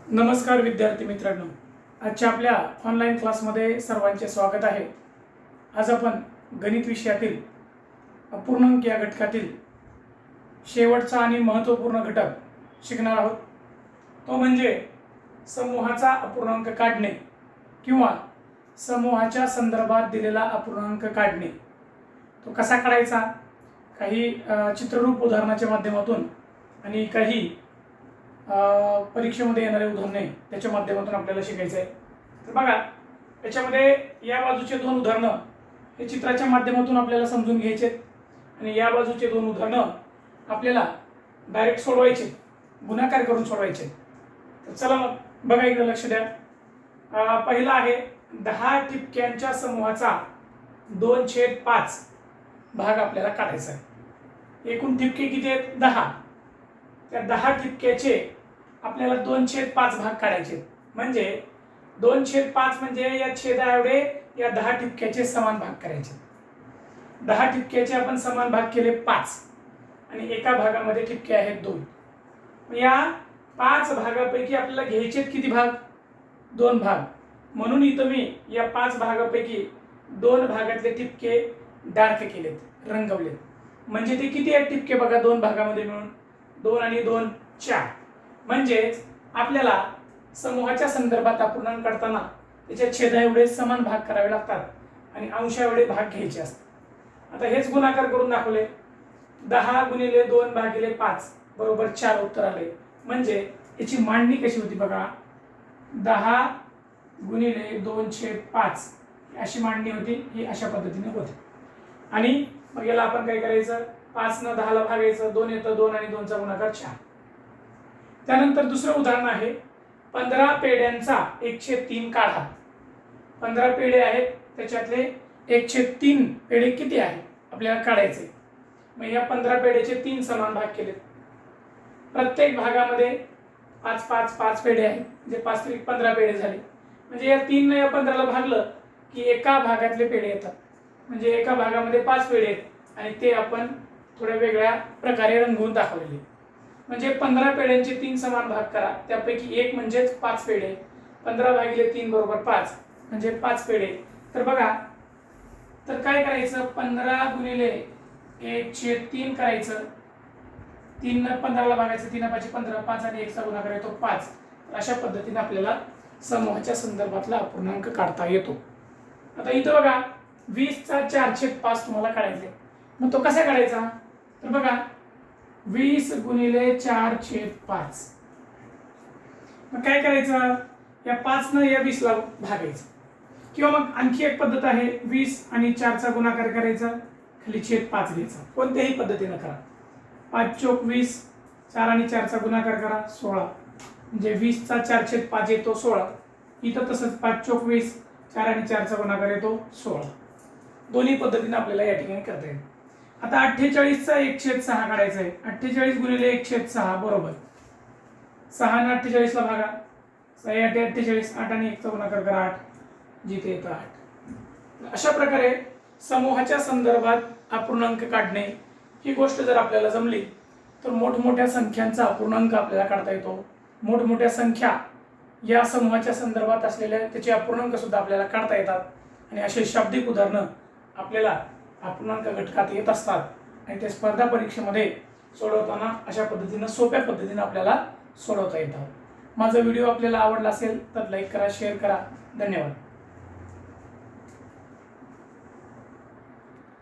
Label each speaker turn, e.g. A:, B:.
A: नमस्कार विद्यार्थी मित्रांनो, आजच्या आपल्या ऑनलाईन क्लासमध्ये सर्वांचे स्वागत आहे। आज आपण गणित विषयातील अपूर्णांक या घटकातील शेवटचा आणि महत्त्वपूर्ण घटक शिकणार आहोत। तो म्हणजे समूहाचा अपूर्णांक काढणे किंवा समूहाच्या संदर्भात दिलेला अपूर्णांक काढणे। तो कसा काढायचा, काही चित्ररूप उदाहरणाच्या माध्यमातून आणि काही परीक्षेमध्ये येणारे उदाहरणे त्याच्या माध्यमातून आपल्याला शिकायचं आहे। तर बघा, याच्यामध्ये या बाजूचे दोन उदाहरणं हे चित्राच्या माध्यमातून आपल्याला समजून घ्यायचे आणि या बाजूचे दोन उदाहरणं आपल्याला डायरेक्ट सोडवायचे, गुणाकार करून सोडवायचे। तर चला मग बघा, इकडे लक्ष द्या। पहिला आहे 10 ठिपक्यांच्या समूहाचा 2/5 भाग आपल्याला काढायचा आहे। एकूण ठिपके किती आहेत? 10। त्या 10 ठिपक्याचे आपल्याला 2/5 भाग काढायचे। म्हणजे 2/5 म्हणजे या छेदा एवढे या 10 ठिपक्याचे समान भाग करायचे। 10 ठिपक्याचे आपण समान भाग केले 5 आणि एका भागामध्ये ठिपके आहेत 2। या 5 भागापैकी आपल्याला घ्यायचे किती भाग? 2 भाग। म्हणून इथं मी या 5 भागापैकी 2 भागातले ठिपके डार्क केलेत, रंगवलेत। म्हणजे ते किती आहेत ठिपके बघा, 2 भागामध्ये मिळून 2 आणि 2 4। म्हणजेच आपल्याला समूहाच्या संदर्भात अपूर्णांक काढताना त्याच्या छेदा एवढे समान भाग करावे लागतात आणि अंशा एवढे भाग घ्यायचे असतात। आता हेच गुणाकार करून दाखवले। 10 गुणिले 2 भागिले 5 बरोबर 4 उत्तर आले। म्हणजे याची मांडणी कशी होती बघा, 10 गुणिले 2/5 अशी मांडणी होती। ही अशा पद्धतीने होती। आणि मग याला आपण काय करायचं, 5 न 10 ला भागायचं, 2 येतं 2 आणि 2 चा गुणाकार 4। त्यानंतर दुसरं उदाहरण आहे 15 पेढ्यांचा 1/3 काढा। 15 पेढे आहेत, त्याच्यातले 1/3 पेढे किती आहेत आपल्याला काढायचे। मग या 15 पेढ्याचे 3 समान भाग केले। प्रत्येक भागामध्ये 5 5 5 पेढे आहेत, म्हणजे 5 × 15 पेढे झाले। म्हणजे या 3 ने या 15 ला भागलं की एका भागातले पेढे येतात। म्हणजे एका भागामध्ये 5 पेढे आहेत आणि ते आपण थोड्या वेगळ्या प्रकारे रंगवून दाखवलेले। म्हणजे 15 पेढ्यांचे 3 समान भाग करा, त्यापैकी एक म्हणजेच 5 पेढे। 15 भागिले 3 बरोबर 5, म्हणजे 5 पेढे। तर बघा, तर काय करायचं, 15 गुणिले 1/3 करायचं। 3 न 15 ला भागायचं, 3 5 15, 5 आणि 1 चा गुणाकार येतो 5। अशा पद्धतीने आपल्याला समूहाच्या संदर्भातला अपूर्णांक काढता येतो। आता इथं बघा, 20 चा 4/5 तुम्हाला काढायचा आहे। मग तो कसा काढायचा, तर बघा 20 गुणिले 4/5। मग काय करायचं, या 5 न या 20 ला भागायचं। किंवा मग आणखी एक पद्धत आहे, 20 आणि 4 चा गुणाकार करायचा, खाली छेद 5 घ्यायचा। कोणत्याही पद्धतीने करा। 5 चोक 20, 4 आणि 4 चा गुणाकार करा 16, म्हणजे 20 चा 4/5 येतो 16। इथं तसंच 5 चोक 20, 4 आणि 4 चा गुणाकार येतो 16। दोन्ही पद्धतीने आपल्याला या ठिकाणी करता येईल। आता 48 चा 1/6 काढायचा आहे। 48 गुणिले 1/6 बरोबर 6 ने 48 ला भागा, 6 8 48, 8 आणि 1 चा गुणाकार करा 8, जिथे येतं 8। अशा प्रकारे समूहाच्या संदर्भात अपूर्णांक काढणे ही गोष्ट जर आपल्याला जमली तर मोठमोठ्या संख्यांचा अपूर्णांक आपल्याला काढता येतो। मोठमोठ्या संख्या या समूहाच्या संदर्भात असलेल्या त्याचे अपूर्णांक सुद्धा आपल्याला काढता येतात आणि असे शाब्दिक उदाहरणं आपल्याला अपूर्णांक घटकात येत असतात आणि ते स्पर्धा परीक्षेमध्ये सोडवताना अशा पद्धतीने सोप्या पद्धतीने आपल्याला सोडवता येतात। माझा व्हिडिओ आपल्याला आवडला असेल तर लाईक करा, शेअर करा। धन्यवाद।